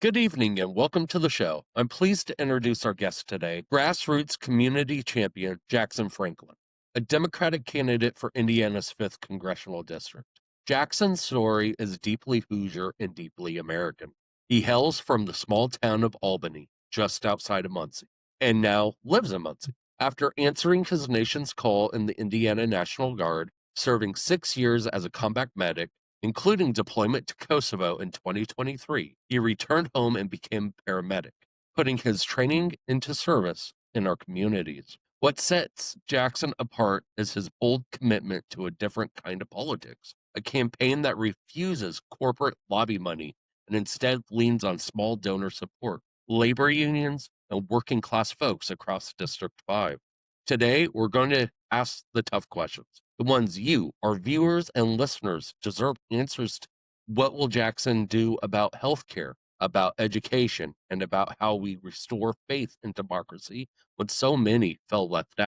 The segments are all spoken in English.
Good evening and welcome to the show. I'm pleased to introduce our guest today, Grassroots Community Champion Jackson Franklin, a Democratic candidate for Indiana's 5th Congressional District. Jackson's story is deeply Hoosier and deeply American. He hails from the small town of Albany, just outside of Muncie, and now lives in Muncie. After answering his nation's call in the Indiana National Guard, serving 6 years as a combat medic, including deployment to Kosovo in 2023, he returned home and became a paramedic, putting his training into service in our communities. What sets Jackson apart is his bold commitment to a different kind of politics, a campaign that refuses corporate lobby money and instead leans on small donor support, labor unions, and working class folks across District 5. Today, we're going to ask the tough questions, the ones you, our viewers and listeners, deserve answers to. What will Jackson do about healthcare, about education, and about how we restore faith in democracy when so many fell left out?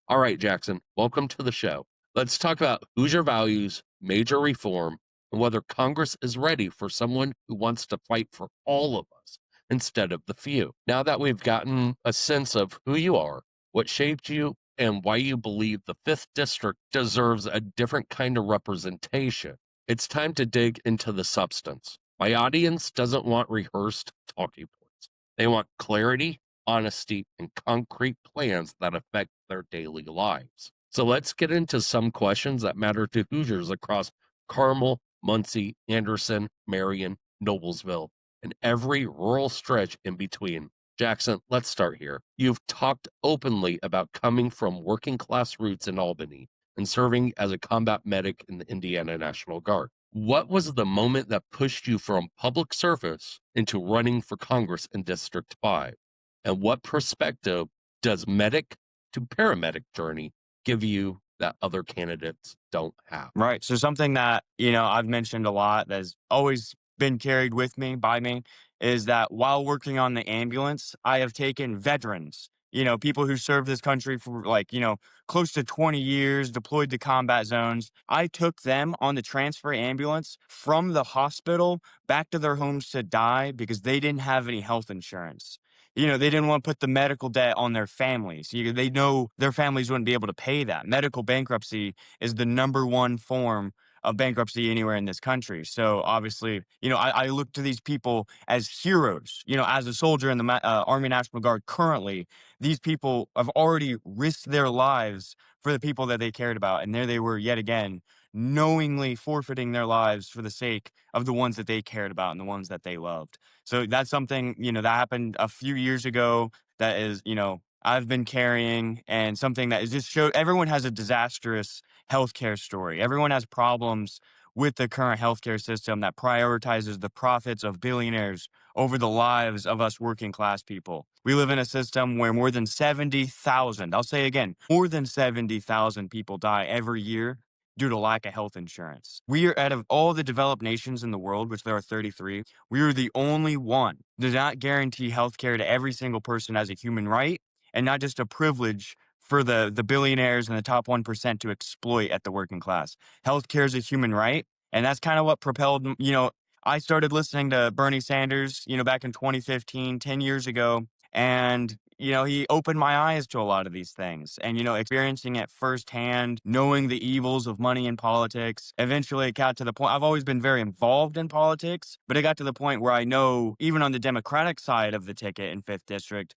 All right, Jackson, welcome to the show. Let's talk about Hoosier values, major reform, and whether Congress is ready for someone who wants to fight for all of us instead of the few. Now that we've gotten a sense of who you are, what shaped you, and why you believe the 5th District deserves a different kind of representation, it's time to dig into the substance. My audience doesn't want rehearsed talking points. They want clarity, honesty, and concrete plans that affect their daily lives. So let's get into some questions that matter to Hoosiers across Carmel, Muncie, Anderson, Marion, Noblesville, and every rural stretch in between. Jackson, let's start here. You've talked openly about coming from working class roots in Albany and serving as a combat medic in the Indiana National Guard. What was the moment that pushed you from public service into running for Congress in District 5? And what perspective does medic to paramedic journey give you that other candidates don't have? Right. So something that, I've mentioned a lot that's always been carried with me by me is that while working on the ambulance, I have taken veterans, people who served this country for close to 20 years, deployed to combat zones. I took them on the transfer ambulance from the hospital back to their homes to die because they didn't have any health insurance. They didn't want to put the medical debt on their families. They know their families wouldn't be able to pay that. Medical bankruptcy is the number one form of bankruptcy anywhere in this country. So obviously, I look to these people as heroes. As a soldier in the Army National Guard currently, these people have already risked their lives for the people that they cared about. And there they were yet again, knowingly forfeiting their lives for the sake of the ones that they cared about and the ones that they loved. So that's something, that happened a few years ago that is, I've been carrying, and something that is just show everyone has a disastrous healthcare story. Everyone has problems with the current healthcare system that prioritizes the profits of billionaires over the lives of us working class people. We live in a system where more than 70,000, I'll say again, more than 70,000 people die every year due to lack of health insurance. We are, out of all the developed nations in the world, which there are 33, we are the only one that does not guarantee healthcare to every single person as a human right and not just a privilege for the billionaires and the top 1% to exploit at the working class. Healthcare is a human right. And that's kind of what propelled, I started listening to Bernie Sanders, back in 2015, 10 years ago. And, he opened my eyes to a lot of these things and, experiencing it firsthand, knowing the evils of money in politics. Eventually it got to the point, I've always been very involved in politics, but it got to the point where I know, even on the Democratic side of the ticket in 5th District,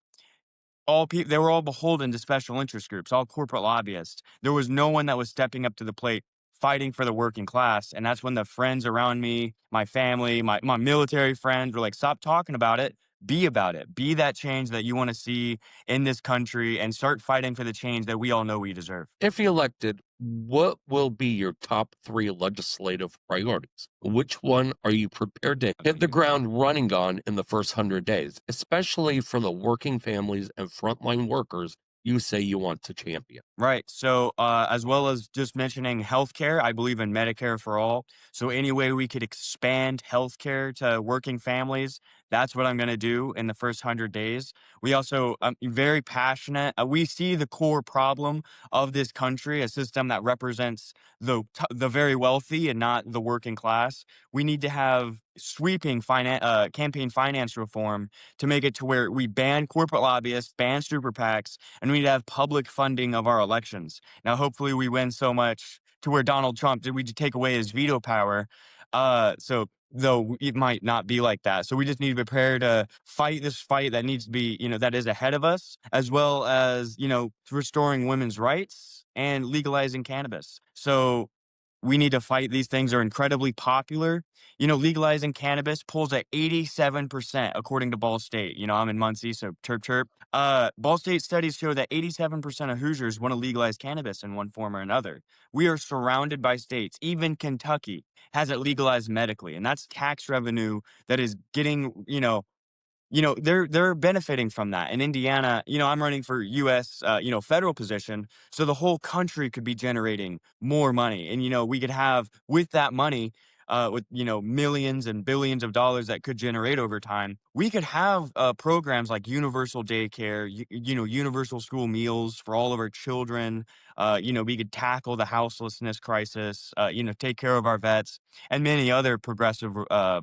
they were all beholden to special interest groups, all corporate lobbyists. There was no one that was stepping up to the plate, fighting for the working class. And that's when the friends around me, my family, my military friends were like, stop talking about it. Be about it. Be that change that you want to see in this country and start fighting for the change that we all know we deserve. If elected, what will be your top 3 legislative priorities? Which one are you prepared to hit the ground running on in the first 100 days, especially for the working families and frontline workers you say you want to champion? Right. So, as well as just mentioning healthcare, I believe in Medicare for all. So, any way we could expand healthcare to working families, That's what I'm going to do in the first 100 days. We also, very passionate. We see the core problem of this country, a system that represents the very wealthy and not the working class. We need to have sweeping campaign finance reform to make it to where we ban corporate lobbyists, ban super PACs, and we need to have public funding of our elections. Now, hopefully, we win so much to where Donald Trump did we take away his veto power. So though it might not be like that. So we just need to prepare to fight this fight that needs to be, that is ahead of us, as well as, restoring women's rights and legalizing cannabis. So we need to fight. These things are incredibly popular. Legalizing cannabis pulls at 87%, according to Ball State. I'm in Muncie, so chirp chirp. Ball State studies show that 87% of Hoosiers want to legalize cannabis in one form or another. We are surrounded by states. Even Kentucky has it legalized medically, and that's tax revenue that is getting, they're benefiting from that. In Indiana, I'm running for U.S. Federal position, so the whole country could be generating more money, and we could have with that money, with millions and billions of dollars that could generate over time. We could have programs like universal daycare, universal school meals for all of our children. We could tackle the houselessness crisis. Take care of our vets and many other progressive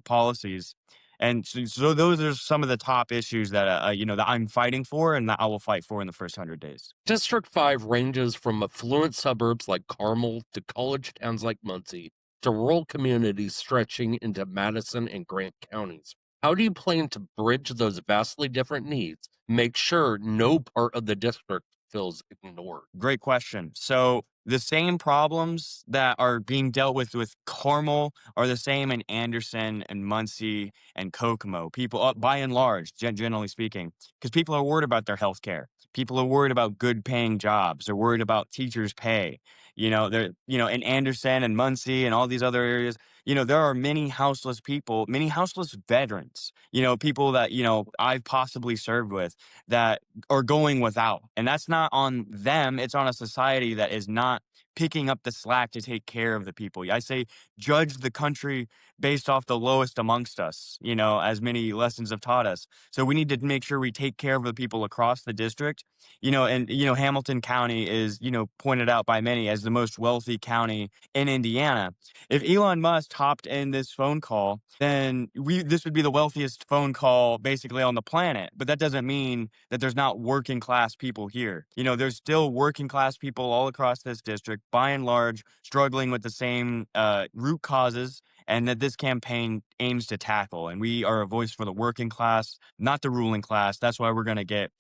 policies. And so those are some of the top issues that that I'm fighting for and that I will fight for in the first 100 days. District 5 ranges from affluent suburbs like Carmel to college towns like Muncie to rural communities stretching into Madison and Grant counties. How do you plan to bridge those vastly different needs, make sure no part of the district feels ignored? Great question. So the same problems that are being dealt with Carmel are the same in Anderson and Muncie and Kokomo. People, by and large, generally speaking, because people are worried about their health care. People are worried about good paying jobs. They're worried about teachers' pay. They're, in Anderson and Muncie and all these other areas, there are many houseless people, many houseless veterans, people that, I've possibly served with that are going without. And that's not on them. It's on a society that is not picking up the slack to take care of the people. I say judge the country based off the lowest amongst us, as many lessons have taught us. So we need to make sure we take care of the people across the district, and, Hamilton County is, pointed out by many as the most wealthy county in Indiana. If Elon Musk hopped in this phone call, then this would be the wealthiest phone call basically on the planet. But that doesn't mean that there's not working class people here. There's still working class people all across this district, by and large, struggling with the same root causes, and that this campaign aims to tackle. And we are a voice for the working class, not the ruling class. That's why we're going to get,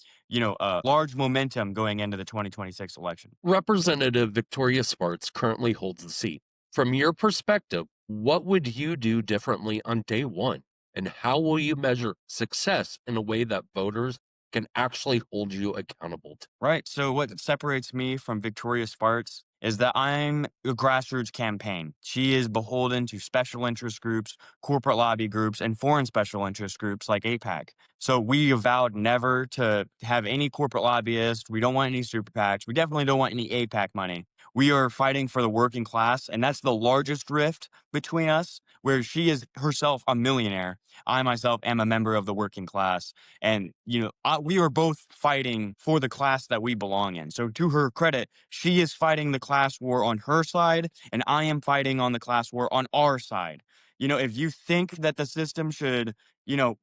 large momentum going into the 2026 election. Representative Victoria Spartz currently holds the seat. From your perspective, what would you do differently on day one? And how will you measure success in a way that voters can actually hold you accountable to? Right. So what separates me from Victoria Spartz is that I'm a grassroots campaign. She is beholden to special interest groups, corporate lobby groups, and foreign special interest groups like APAC. So we have vowed never to have any corporate lobbyists. We don't want any super PACs. We definitely don't want any APAC money. We are fighting for the working class, and that's the largest rift between us, where she is herself a millionaire. I myself am a member of the working class. And, we are both fighting for the class that we belong in. So to her credit, she is fighting the class war on her side, and I am fighting on the class war on our side. If you think that the system should,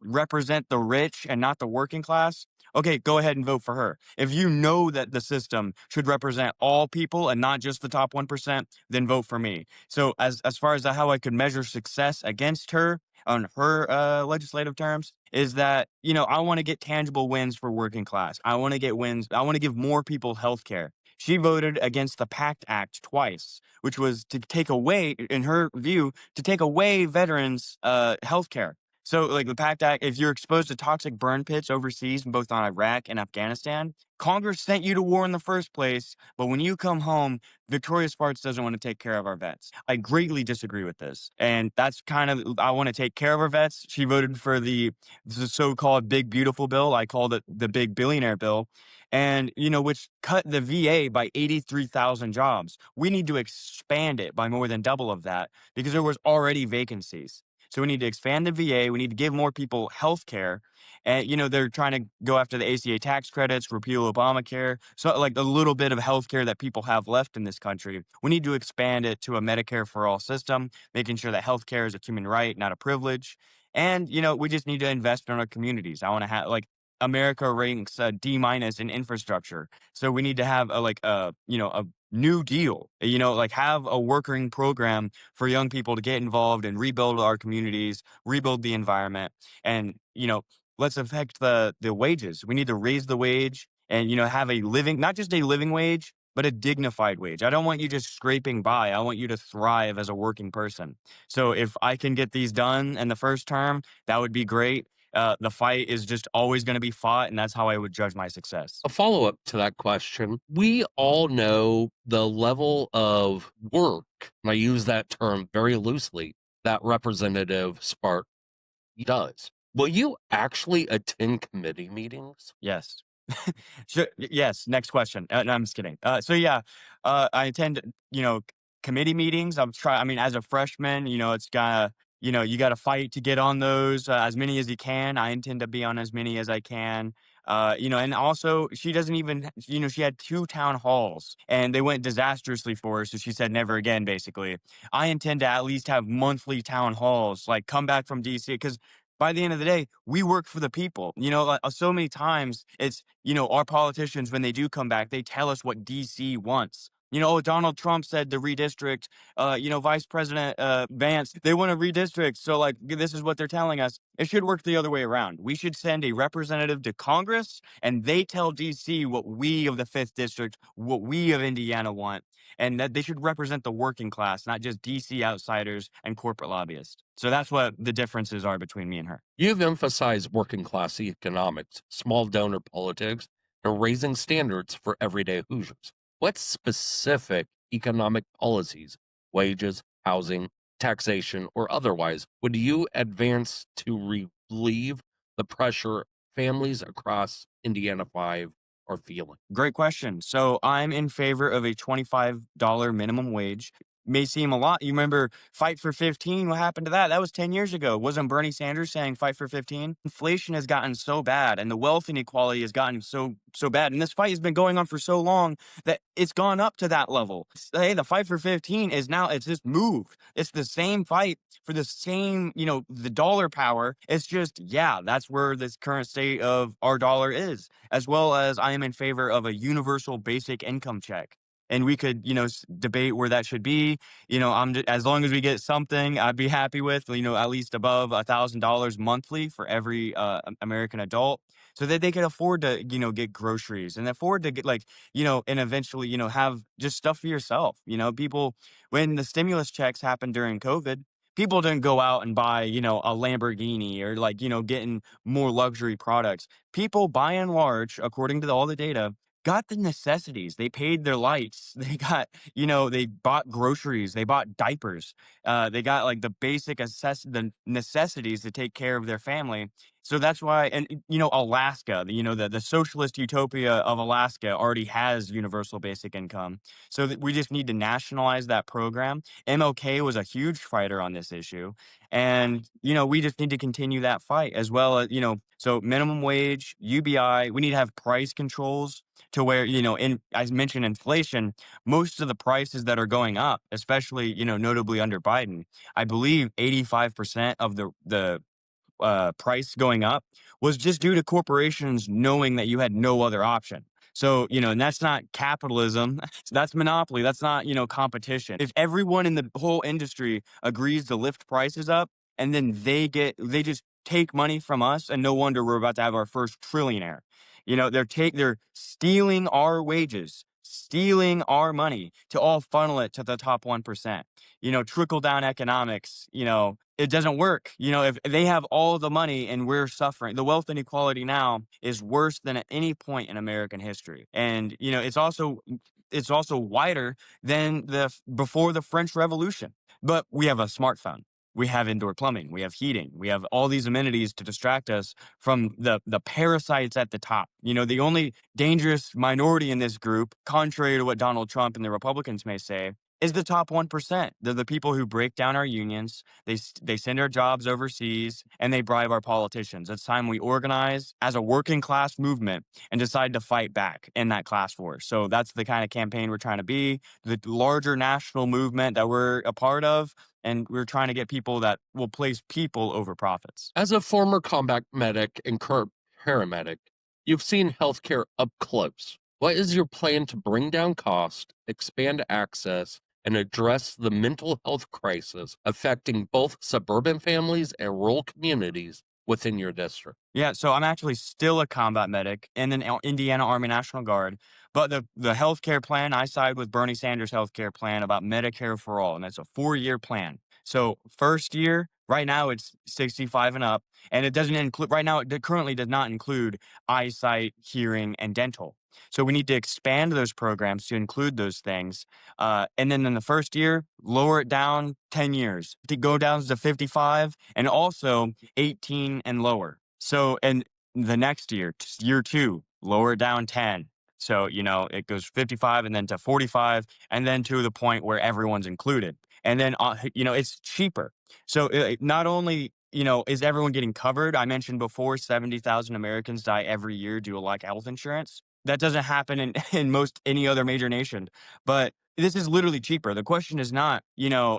represent the rich and not the working class, okay, go ahead and vote for her. If you know that the system should represent all people and not just the top 1%, then vote for me. So as far as how I could measure success against her on her legislative terms is that, I want to get tangible wins for working class. I want to get wins. I want to give more people health care. She voted against the PACT Act twice, which was to take away, in her view, to take away veterans' health care. So, like the PACT Act, if you're exposed to toxic burn pits overseas, both on Iraq and Afghanistan, Congress sent you to war in the first place. But when you come home, Victoria Spartz doesn't want to take care of our vets. I greatly disagree with this. And that's kind of, I want to take care of our vets. She voted for the so-called big, beautiful bill. I called it the big billionaire bill. And, which cut the VA by 83,000 jobs. We need to expand it by more than double of that because there was already vacancies. So we need to expand the VA. We need to give more people health care. And, they're trying to go after the ACA tax credits, repeal Obamacare. So, like, a little bit of health care that people have left in this country, we need to expand it to a Medicare for all system, making sure that health care is a human right, not a privilege. And, we just need to invest in our communities. I want to have, like, America ranks D minus in infrastructure. So we need to have a new deal, like have a working program for young people to get involved and rebuild our communities, rebuild the environment. And, let's affect the wages. We need to raise the wage and, have a living, not just a living wage, but a dignified wage. I don't want you just scraping by. I want you to thrive as a working person. So if I can get these done in the first term, that would be great. The fight is just always going to be fought, and that's how I would judge my success. A follow up to that question. We all know the level of work, and I use that term very loosely, that Representative Spark does. Will you actually attend committee meetings? Yes. Sure. Yes. Next question. No, I'm just kidding. So yeah, I attend, committee meetings. I mean, as a freshman, it's gotta, you gotta fight to get on those, as many as you can. I intend to be on as many as I can. And also she doesn't even, she had two town halls and they went disastrously for her. So she said never again, basically. I intend to at least have monthly town halls, like come back from DC, because by the end of the day, we work for the people. So many times it's, our politicians, when they do come back, they tell us what DC wants. Oh, Donald Trump said to redistrict, Vice President Vance, they want to redistrict. So, like, this is what they're telling us. It should work the other way around. We should send a representative to Congress and they tell DC what we of the 5th District, what we of Indiana want, and that they should represent the working class, not just DC outsiders and corporate lobbyists. So that's what the differences are between me and her. You've emphasized working class economics, small donor politics, and raising standards for everyday Hoosiers. What specific economic policies, wages, housing, taxation, or otherwise, would you advance to relieve the pressure families across Indiana 5 are feeling? Great question. So I'm in favor of a $25 minimum wage. May seem a lot. You remember Fight for 15? What happened to that? That was 10 years ago. Wasn't Bernie Sanders saying fight for 15? Inflation has gotten so bad and the wealth inequality has gotten so bad. And this fight has been going on for so long that it's gone up to that level. Hey, the fight for 15 is now, it's just moved. It's the same fight for the same, the dollar power. It's just, yeah, that's where this current state of our dollar is, as well as I am in favor of a universal basic income check. And we could, debate where that should be. As long as we get something, I'd be happy with, at least above $1,000 monthly for every American adult, so that they could afford to, get groceries and afford to get and eventually, have just stuff for yourself. People, when the stimulus checks happened during COVID, people didn't go out and buy, a Lamborghini or getting more luxury products. People, by and large, according to all the data, got the necessities. They paid their lights. They got, they bought groceries. They bought diapers. They got like the basic the necessities to take care of their family. So that's why, and Alaska, the socialist utopia of Alaska already has universal basic income. So that we just need to nationalize that program. MLK was a huge fighter on this issue. And, we just need to continue that fight as well as, so minimum wage, UBI, we need to have price controls to where, I mentioned inflation, most of the prices that are going up, especially, notably under Biden, I believe 85% of the price going up was just due to corporations knowing that you had no other option. So, and that's not capitalism. That's monopoly. That's not, competition. If everyone in the whole industry agrees to lift prices up and then they just take money from us, and no wonder we're about to have our first trillionaire. They're stealing our wages, stealing our money to all funnel it to the top 1%. Trickle down economics, it doesn't work. If they have all the money and we're suffering, the wealth inequality now is worse than at any point in American history. And, it's also wider than before the French Revolution. But we have a smartphone. We have indoor plumbing. We have heating. We have all these amenities to distract us from the parasites at the top. The only dangerous minority in this group, contrary to what Donald Trump and the Republicans may say, is the top 1%. They're the people who break down our unions. They send our jobs overseas and they bribe our politicians. It's time we organize as a working class movement and decide to fight back in that class war. So that's the kind of campaign we're trying to be, the larger national movement that we're a part of. And we're trying to get people that will place people over profits. As a former combat medic and current paramedic, you've seen healthcare up close. What is your plan to bring down cost, expand access, and address the mental health crisis affecting both suburban families and rural communities within your district? Yeah, so I'm actually still a combat medic in an Indiana Army National Guard, but the healthcare plan, I side with Bernie Sanders' healthcare plan about Medicare for all, and that's a 4-year plan. So first year, right now it's 65 and up, and it doesn't include right now it currently does not include eyesight, hearing, and dental. So we need to expand those programs to include those things. And then in the first year, lower it down 10 years to go down to 55 and also 18 and lower. So, and the next year, year two, lower it down 10. So, it goes 55 and then to 45 and then to the point where everyone's included. And then, it's cheaper. So not only, is everyone getting covered? I mentioned before, 70,000 Americans die every year due to lack of health insurance. That doesn't happen in, in most any other major nation, but this is literally cheaper. The question is not,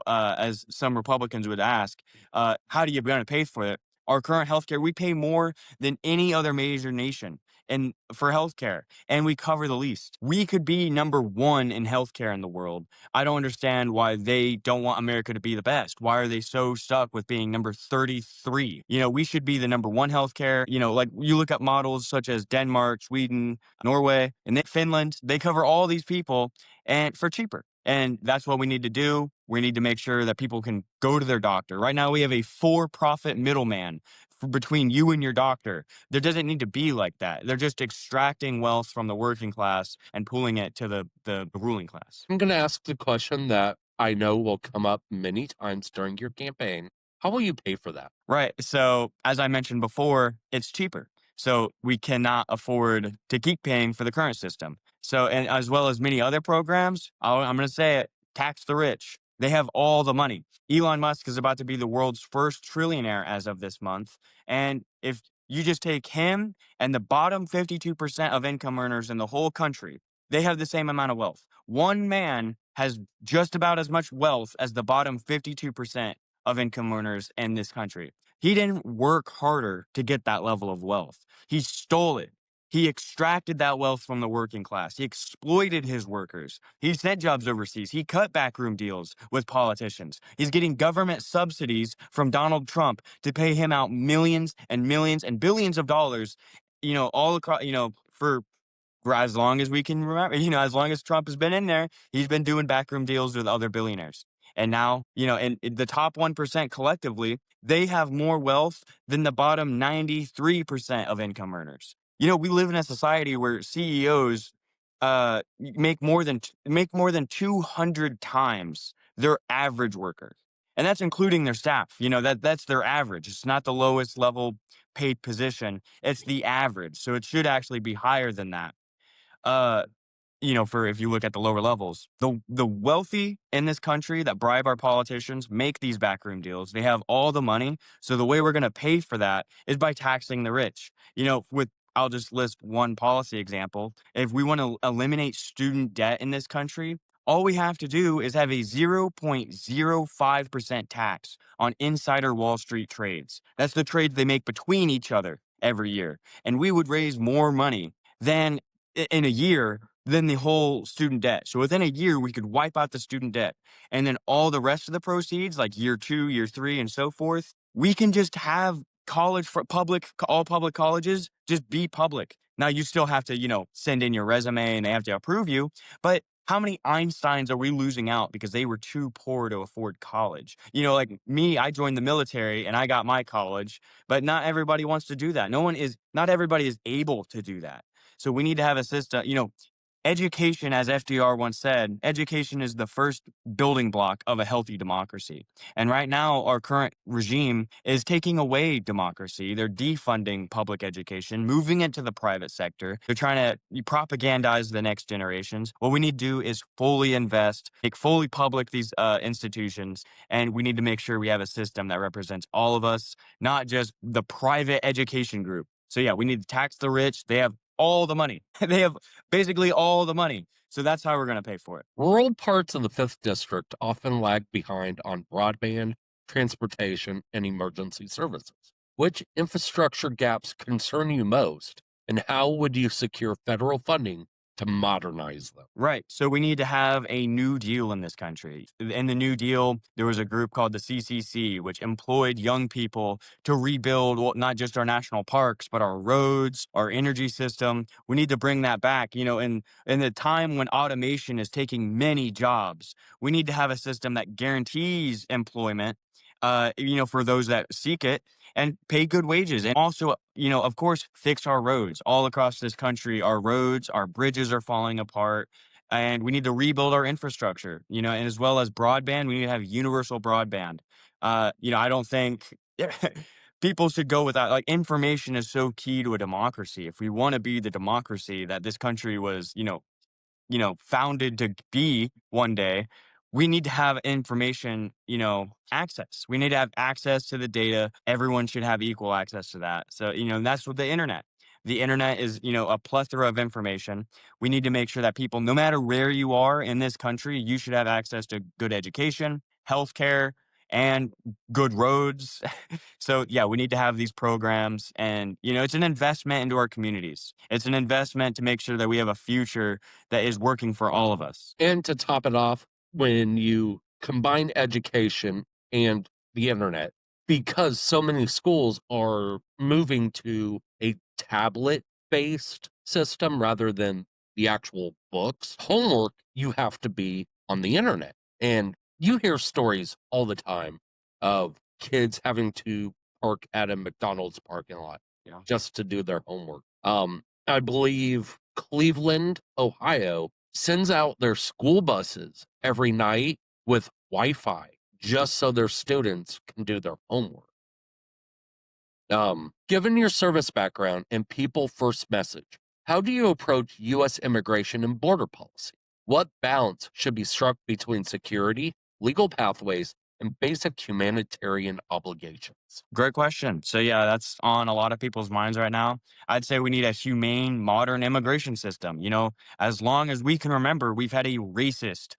as some Republicans would ask, how do you going to pay for it? Our current healthcare, we pay more than any other major nation and for healthcare, and we cover the least. We could be number one in healthcare in the world. I don't understand why they don't want America to be the best. Why are they so stuck with being number 33? We should be the number one healthcare. Like you look at models such as Denmark, Sweden, Norway, and then Finland, they cover all these people and for cheaper. And that's what we need to do. We need to make sure that people can go to their doctor. Right now, we have a for-profit middleman between you and your doctor. There doesn't need to be like that. They're just extracting wealth from the working class and pulling it to the ruling class. I'm going to ask the question that I know will come up many times during your campaign. How will you pay for that? Right. So as I mentioned before, it's cheaper. So we cannot afford to keep paying for the current system. So, and as well as many other programs, I'm going to say it, tax the rich. They have all the money. Elon Musk is about to be the world's first trillionaire as of this month. And if you just take him and the bottom 52% of income earners in the whole country, they have the same amount of wealth. One man has just about as much wealth as the bottom 52% of income earners in this country. He didn't work harder to get that level of wealth. He stole it. He extracted that wealth from the working class. He exploited his workers. He sent jobs overseas. He cut backroom deals with politicians. He's getting government subsidies from Donald Trump to pay him out millions and millions and billions of dollars, all across, for as long as we can remember, as long as Trump has been in there, he's been doing backroom deals with other billionaires. And now, and the top 1% collectively, they have more wealth than the bottom 93% of income earners. We live in a society where CEOs make more than 200 times their average worker. And that's including their staff. That's their average. It's not the lowest level paid position. It's the average. So it should actually be higher than that. For if you look at the lower levels, the wealthy in this country that bribe our politicians make these backroom deals. They have all the money. So the way we're going to pay for that is by taxing the rich. I'll just list one policy example. If we want to eliminate student debt in this country, all we have to do is have a 0.05% tax on insider Wall Street trades. That's the trades they make between each other every year. And we would raise more money than in a year than the whole student debt. So within a year, we could wipe out the student debt. And then all the rest of the proceeds, like year 2, year 3, and so forth, we can just have college for all public colleges just be public. Now you still have to, send in your resume and they have to approve you. But how many Einsteins are we losing out because they were too poor to afford college? Like me, I joined the military and I got my college, but not everybody wants to do that. Not everybody is able to do that. So we need to have a system, education, as FDR once said, education is the first building block of a healthy democracy. And right now, our current regime is taking away democracy. They're defunding public education, moving it to the private sector. They're trying to propagandize the next generations. What we need to do is fully invest, make fully public these institutions, and we need to make sure we have a system that represents all of us, not just the private education group. So yeah, we need to tax the rich. They have all the money. They have basically all the money. So that's how we're going to pay for it. Rural parts of the 5th District often lag behind on broadband, transportation, and emergency services. Which infrastructure gaps concern you most, and how would you secure federal funding to modernize them? Right. So we need to have a new deal in this country. In the New Deal, there was a group called the CCC, which employed young people to rebuild, well, not just our national parks, but our roads, our energy system. We need to bring that back. In the time when automation is taking many jobs, we need to have a system that guarantees employment, for those that seek it, and pay good wages. And also, of course, fix our roads all across this country. Our roads, our bridges are falling apart, and we need to rebuild our infrastructure, and as well as broadband, we need to have universal broadband. I don't think people should go without, like, information is so key to a democracy. If we want to be the democracy that this country was, founded to be one day, we need to have information, access. We need to have access to the data. Everyone should have equal access to that. So, and that's what the internet. The internet is, a plethora of information. We need to make sure that people, no matter where you are in this country, you should have access to good education, healthcare, and good roads. So yeah, we need to have these programs, and it's an investment into our communities. It's an investment to make sure that we have a future that is working for all of us. And to top it off, when you combine education and the internet, because so many schools are moving to a tablet based system rather than the actual books, homework, you have to be on the internet. And you hear stories all the time of kids having to park at a McDonald's parking lot Yeah. just to do their homework. I believe Cleveland, Ohio sends out their school buses every night with Wi-Fi just so their students can do their homework. Given your service background and people first message, how do you approach U.S. immigration and border policy? What balance should be struck between security, legal pathways, and basic humanitarian obligations? Great question. So yeah, that's on a lot of people's minds right now. I'd say we need a humane, modern immigration system. As long as we can remember, we've had a racist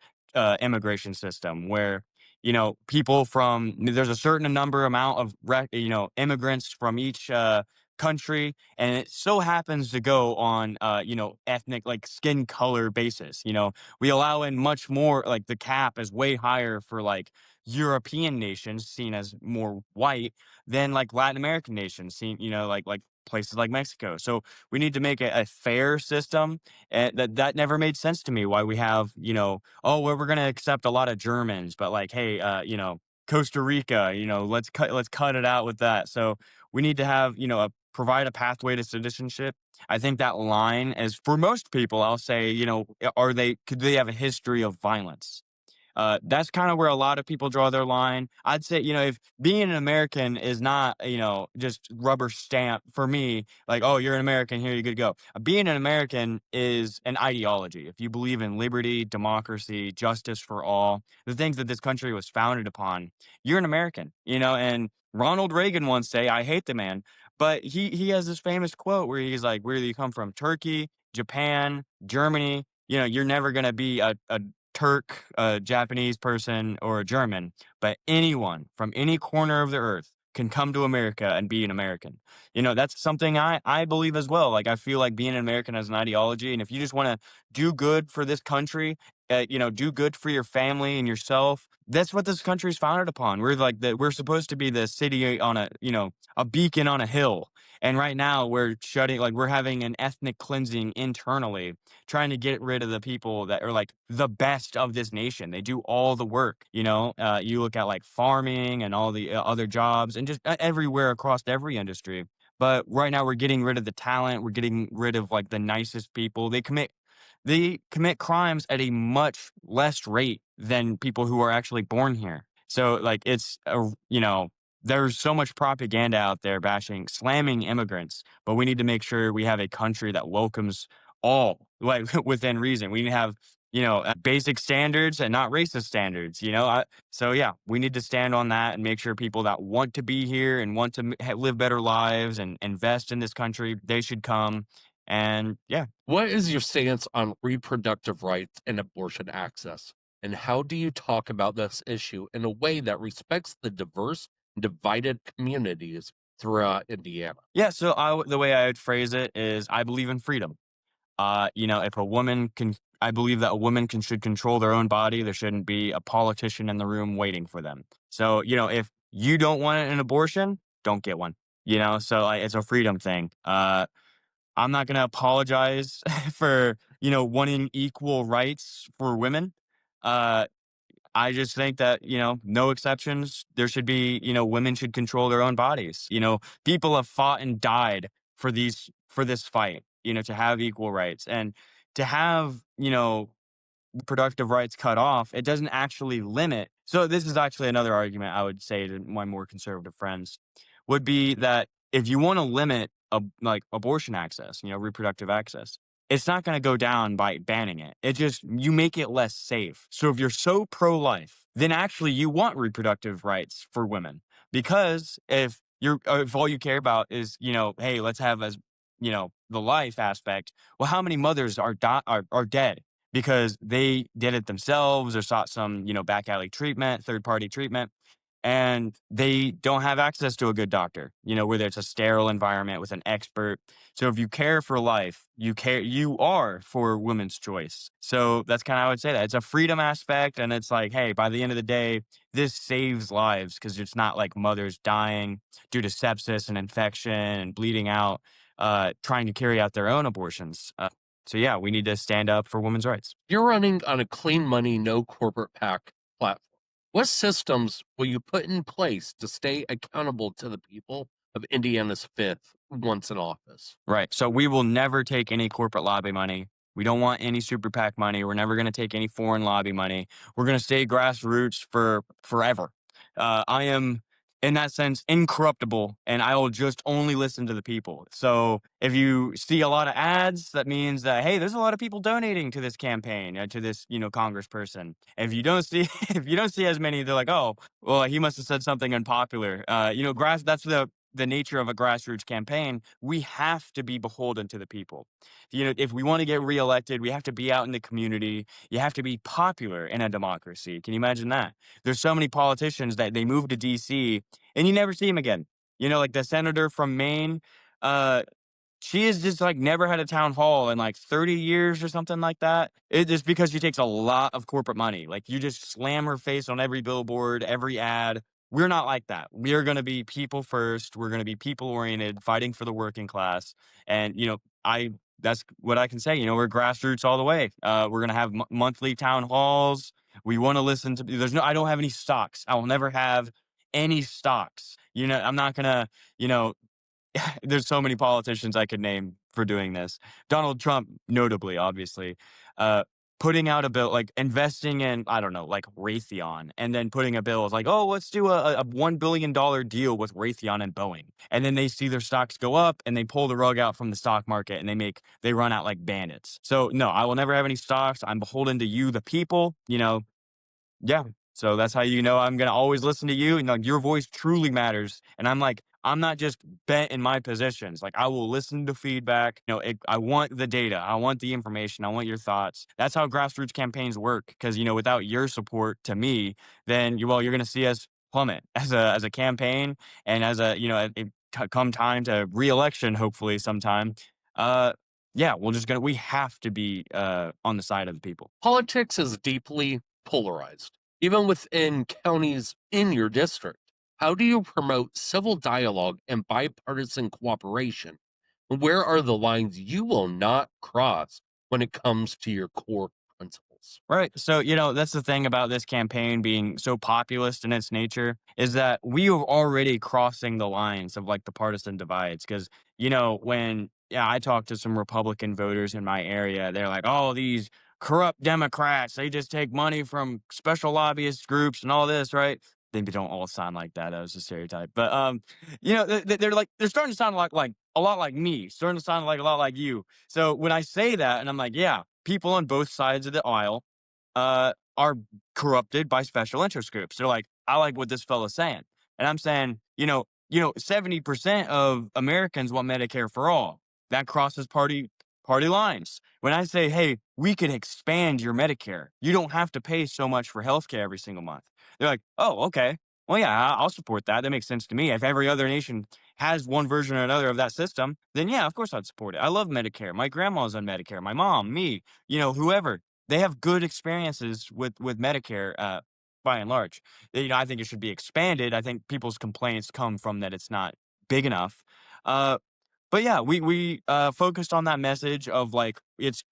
immigration system where people from there's a certain number amount of immigrants from each country, and it so happens to go on ethnic, like, skin color basis. We allow in much more, like, the cap is way higher for, like, European nations seen as more white than, like, Latin American nations seen, like places like Mexico. So we need to make a fair system. And that never made sense to me, why we have, oh, well, we're going to accept a lot of Germans, but, like, hey, Costa Rica, let's cut it out with that. So we need to have, provide a pathway to citizenship. I think that line is, for most people, I'll say, could they have a history of violence? That's kind of where a lot of people draw their line. I'd say, if being an American is not, just rubber stamp for me, like, oh, you're an American, here you good to go. Being an American is an ideology. If you believe in liberty, democracy, justice for all, the things that this country was founded upon, you're an American, and Ronald Reagan once say, I hate the man, but he has this famous quote where he's like, where do you come from? Turkey, Japan, Germany, you're never going to be a Turk, a Japanese person, or a German, but anyone from any corner of the earth can come to America and be an American. That's something I believe as well. Like, I feel like being an American has an ideology. And if you just want to do good for this country, do good for your family and yourself, that's what this country is founded upon. We're supposed to be the city on a beacon on a hill. And right now we're having an ethnic cleansing internally, trying to get rid of the people that are, like, the best of this nation. They do all the work. You look at, like, farming and all the other jobs, and just everywhere across every industry. But right now we're getting rid of the talent. We're getting rid of, like, the nicest people. They commit they commit crimes at a much less rate than people who are actually born here. So like there's so much propaganda out there bashing, slamming immigrants, but we need to make sure we have a country that welcomes all, like within reason. We need to have, basic standards and not racist standards. So yeah, we need to stand on that and make sure people that want to be here and want to live better lives and invest in this country, they should come. And yeah. What is your stance on reproductive rights and abortion access? And how do you talk about this issue in a way that respects the diverse and divided communities throughout Indiana? Yeah, so the way I would phrase it is I believe in freedom. If a woman can, I believe that a woman can should control their own body. There shouldn't be a politician in the room waiting for them. So, if you don't want an abortion, don't get one. So like, it's a freedom thing. I'm not going to apologize for, wanting equal rights for women. Uh, I just think that, no exceptions. There should be, women should control their own bodies. People have fought and died for this fight, to have equal rights and to have, productive rights cut off. It doesn't actually limit. So this is actually another argument I would say to my more conservative friends would be that if you want to limit like abortion access, reproductive access, it's not going to go down by banning it. It just, you make it less safe. So if you're so pro-life, then actually you want reproductive rights for women, because if all you care about is, hey, let's have as, the life aspect. Well, how many mothers are dead because they did it themselves or sought some, back alley treatment, third party treatment, and they don't have access to a good doctor, where there's a sterile environment with an expert. So if you care for life, you are for women's choice. So that's kind of how I would say that. It's a freedom aspect. And it's like, hey, by the end of the day, this saves lives because it's not like mothers dying due to sepsis and infection and bleeding out, trying to carry out their own abortions. So yeah, we need to stand up for women's rights. You're running on a clean money, no corporate PAC platform. What systems will you put in place to stay accountable to the people of Indiana's fifth once in office? Right. So we will never take any corporate lobby money. We don't want any super PAC money. We're never going to take any foreign lobby money. We're going to stay grassroots for forever. I am, in that sense, incorruptible, and I will just only listen to the people. So if you see a lot of ads, that means that, hey, there's a lot of people donating to this campaign, to this, congressperson. If you don't see, if you don't see as many, they're like, oh, well, he must have said something unpopular. That's the nature of a grassroots campaign. We have to be beholden to the people. If we want to get reelected, we have to be out in the community. You have to be popular in a democracy. Can you imagine that? There's so many politicians that they move to DC and you never see them again. Like the senator from Maine, uh, she has just like never had a town hall in like 30 years or something like that. It just because she takes a lot of corporate money. Like you just slam her face on every billboard, every ad. We're not like that. We are going to be people first. We're going to be people oriented, fighting for the working class. And, that's what I can say. We're grassroots all the way. We're going to have monthly town halls. We want to listen to, I don't have any stocks. I will never have any stocks. I'm not going to, you know, there's so many politicians I could name for doing this. Donald Trump, notably, obviously, uh, putting out a bill like investing in, I don't know, like Raytheon, and then putting a bill like, oh, let's do a $1 billion deal with Raytheon and Boeing, and then they see their stocks go up and they pull the rug out from the stock market and they run out like bandits. So no, I will never have any stocks. I'm beholden to you, the people. Yeah. So that's how I'm gonna always listen to you, and like your voice truly matters. And I'm not just bent in my positions. Like I will listen to feedback. I want the data, I want the information, I want your thoughts. That's how grassroots campaigns work. Because without your support to me, then you're gonna see us plummet as a campaign, and as come time to reelection, hopefully sometime. Uh, yeah, we have to be on the side of the people. Politics is deeply polarized, even within counties in your district. How do you promote civil dialogue and bipartisan cooperation? Where are the lines you will not cross when it comes to your core principles? Right. So, that's the thing about this campaign being so populist in its nature is that we are already crossing the lines of like the partisan divides. Because, when Yeah, I talked to some Republican voters in my area. They're like, "Oh, these corrupt Democrats, they just take money from special lobbyist groups and all this," right? They don't all sound like that. That was a stereotype. But they're like they're starting to sound like a lot like me, starting to sound like a lot like you. So when I say that, and I'm like, yeah, people on both sides of the aisle are corrupted by special interest groups. They're like, I like what this fella's saying. And I'm saying, 70% of Americans want Medicare for all. That crosses party lines. When I say, hey, we could expand your Medicare. You don't have to pay so much for healthcare every single month. They're like, oh, okay. Well, yeah, I'll support that. That makes sense to me. If every other nation has one version or another of that system, then yeah, of course I'd support it. I love Medicare. My grandma's on Medicare. My mom, me, whoever. They have good experiences with Medicare, by and large. I think it should be expanded. I think people's complaints come from that it's not big enough. Uh, but yeah, we focused on that message of like it's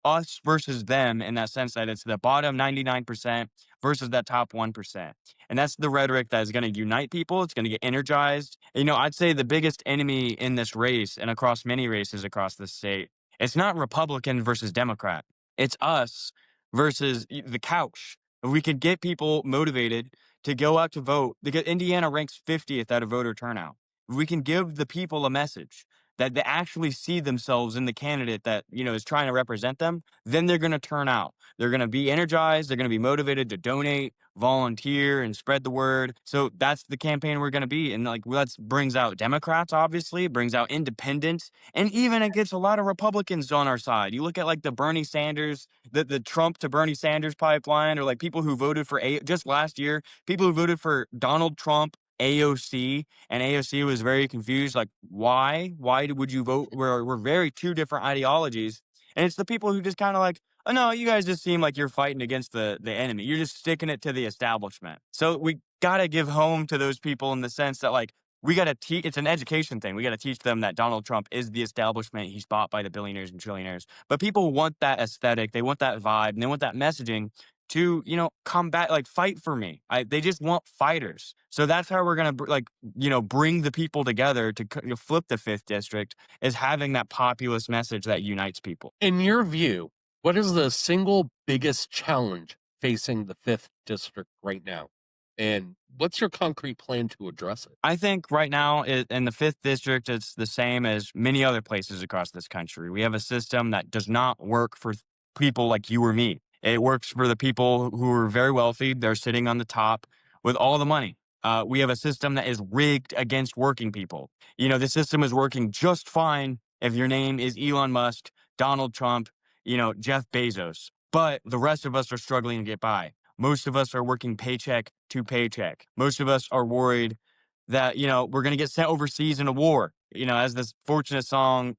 us versus them in that sense that it's the bottom 99% versus that top 1%. And that's the rhetoric that is going to unite people. It's going to get energized. I'd say the biggest enemy in this race and across many races across the state, it's not Republican versus Democrat. It's us versus the couch. If we could get people motivated to go out to vote, because Indiana ranks 50th out of voter turnout. If we can give the people a message that they actually see themselves in the candidate that is trying to represent them, then they're going to turn out. They're going to be energized. They're going to be motivated to donate, volunteer, and spread the word. So that's the campaign we're going to be. And like that brings out Democrats, obviously, brings out independents, and even it gets a lot of Republicans on our side. You look at like the Bernie Sanders, the Trump to Bernie Sanders pipeline, or like people who voted for just last year, people who voted for Donald Trump, AOC, and AOC was very confused. Like, why? Why would you vote? We're very two different ideologies, and it's the people who just kind of like, oh no, you guys just seem like you're fighting against the enemy. You're just sticking it to the establishment. So we gotta give home to those people in the sense that like we gotta teach. It's an education thing. We gotta teach them that Donald Trump is the establishment. He's bought by the billionaires and trillionaires. But people want that aesthetic. They want that vibe, and they want that messaging to combat, like fight for me. They just want fighters. So that's how we're gonna bring the people together to flip the fifth district, is having that populist message that unites people. In your view, what is the single biggest challenge facing the 5th district right now? And what's your concrete plan to address it? I think right now in the fifth district, it's the same as many other places across this country. We have a system that does not work for people like you or me. It works for the people who are very wealthy. They're sitting on the top with all the money. We have a system that is rigged against working people. The system is working just fine if your name is Elon Musk, Donald Trump, Jeff Bezos. But the rest of us are struggling to get by. Most of us are working paycheck to paycheck. Most of us are worried that, we're going to get sent overseas in a war. As this Fortunate Son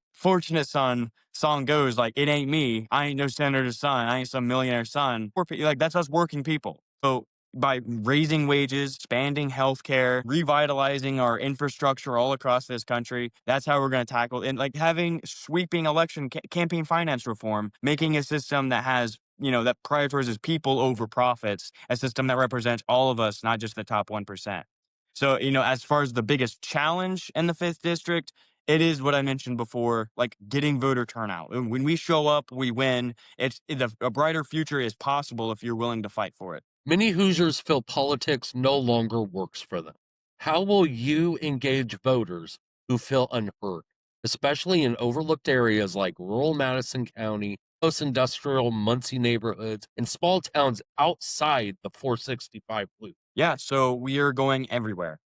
song goes, like, it ain't me. I ain't no senator's son. I ain't some millionaire son. Like, that's us working people. So by raising wages, expanding healthcare, revitalizing our infrastructure all across this country, that's how we're going to tackle, and like having sweeping election campaign finance reform, making a system that has that prioritizes people over profits, a system that represents all of us, not just the top 1%. So, as far as the biggest challenge in the fifth district, it is what I mentioned before, like getting voter turnout. And when we show up, we win. A brighter future is possible if you're willing to fight for it. Many Hoosiers feel politics no longer works for them. How will you engage voters who feel unheard, especially in overlooked areas like rural Madison County, post industrial Muncie neighborhoods, and small towns outside the 465 loop? Yeah, so we are going everywhere.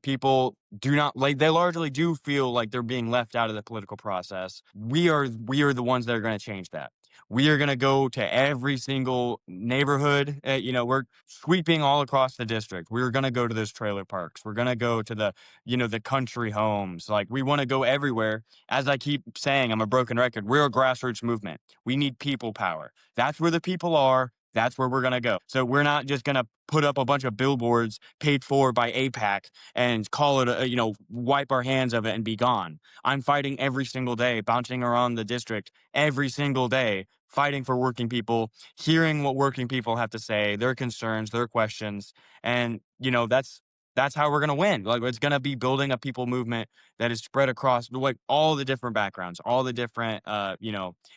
People do not like, they largely do feel like they're being left out of the political process. We are the ones that are going to change that. We are going to go to every single neighborhood. We're sweeping all across the district. We're going to go to those trailer parks. We're going to go to the country homes. Like, we want to go everywhere. As I keep saying, I'm a broken record. We're a grassroots movement. We need people power. That's where the people are. That's where we're going to go. So we're not just going to put up a bunch of billboards paid for by APAC and call it, wipe our hands of it and be gone. I'm fighting every single day, bouncing around the district every single day, fighting for working people, hearing what working people have to say, their concerns, their questions. And, that's that's how we're gonna win. Like, it's gonna be building a people movement that is spread across, like, all the different backgrounds, all the different,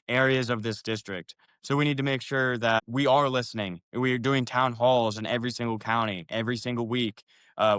areas of this district. So we need to make sure that we are listening. We are doing town halls in every single county, every single week.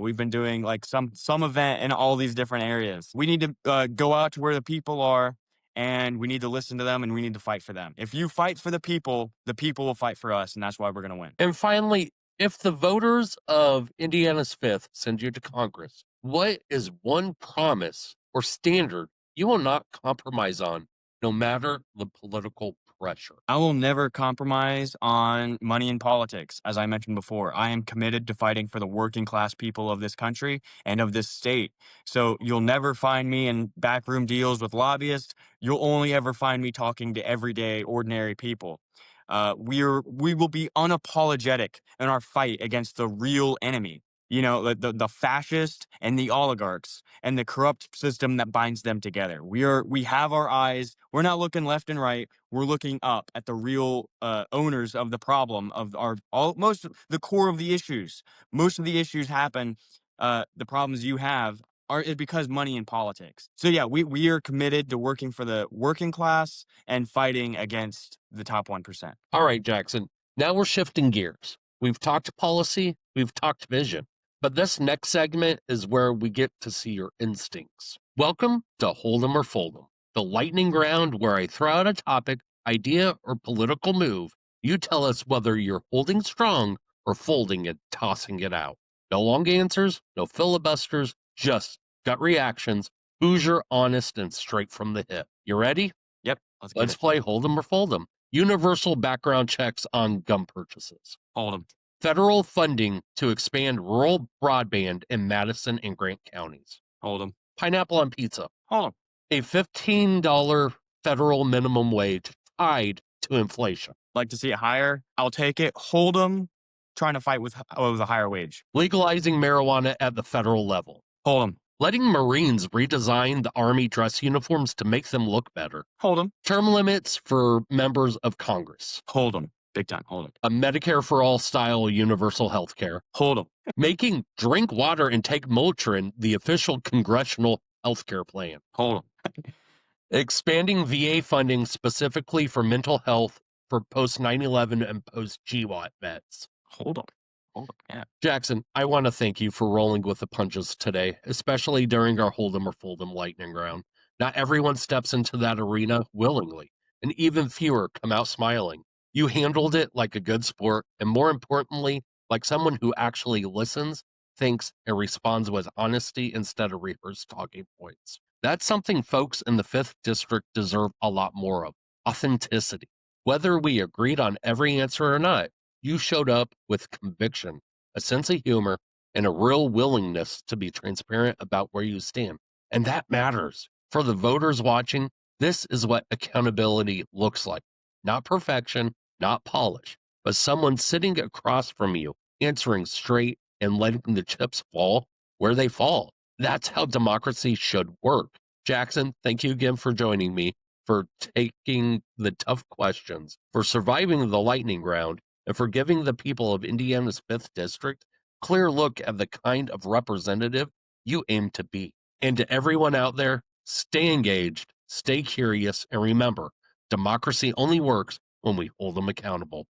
We've been doing, like, some event in all these different areas. We need to, go out to where the people are, and we need to listen to them, and we need to fight for them. If you fight for the people will fight for us, and that's why we're gonna win. And finally, if the voters of Indiana's 5th send you to Congress, what is one promise or standard you will not compromise on, no matter the political pressure? I will never compromise on money in politics. As I mentioned before, I am committed to fighting for the working class people of this country and of this state. So you'll never find me in backroom deals with lobbyists. You'll only ever find me talking to everyday, ordinary people. We will be unapologetic in our fight against the real enemy. You know, the fascist and the oligarchs and the corrupt system that binds them together. We have our eyes. We're not looking left and right. We're looking up at the real owners of the problem of most of the core of the issues. Most of the issues happen. The problems you have is because money in politics. So yeah, we are committed to working for the working class and fighting against the top 1%. All right, Jackson. Now we're shifting gears. We've talked policy, we've talked vision, but this next segment is where we get to see your instincts. Welcome to Hold 'em or Fold 'em, the lightning round where I throw out a topic, idea, or political move. You tell us whether you're holding strong or folding it, tossing it out. No long answers, no filibusters, just gut reactions. Hoosier, honest, and straight from the hip. You ready? Yep, let's get Let's it. play Hold 'em or Fold 'em. Universal background checks on gun purchases. Hold them. Federal funding to expand rural broadband in Madison and Grant counties. Hold them. Pineapple on pizza. Hold them. A $15 federal minimum wage tied to inflation. Like to see it higher. I'll take it. Hold them. Trying to fight with a higher wage. Legalizing marijuana at the federal level. Hold them. Letting Marines redesign the Army dress uniforms to make them look better. Hold them. Term limits for members of Congress. Hold them. Big time. Hold them. A Medicare for all style universal health care. Hold them. Making drink water and take Motrin the official congressional health care plan. Hold them. Expanding VA funding specifically for mental health for post 9/11 and post GWAT vets. Hold them. Hold them. Yeah. Jackson, I want to thank you for rolling with the punches today, especially during our Hold 'em or Fold 'em lightning round. Not everyone steps into that arena willingly, and even fewer come out smiling. You handled it like a good sport, and more importantly, like someone who actually listens, thinks, and responds with honesty instead of rehearsed talking points. That's something folks in the 5th District deserve a lot more of: authenticity. Whether we agreed on every answer or not, you showed up with conviction, a sense of humor, and a real willingness to be transparent about where you stand. And that matters. For the voters watching, this is what accountability looks like. Not perfection, not polish, but someone sitting across from you, answering straight and letting the chips fall where they fall. That's how democracy should work. Jackson, thank you again for joining me, for taking the tough questions, for surviving the lightning round, and for giving the people of Indiana's 5th District a clear look at the kind of representative you aim to be. And to everyone out there, stay engaged, stay curious, and remember, democracy only works when we hold them accountable.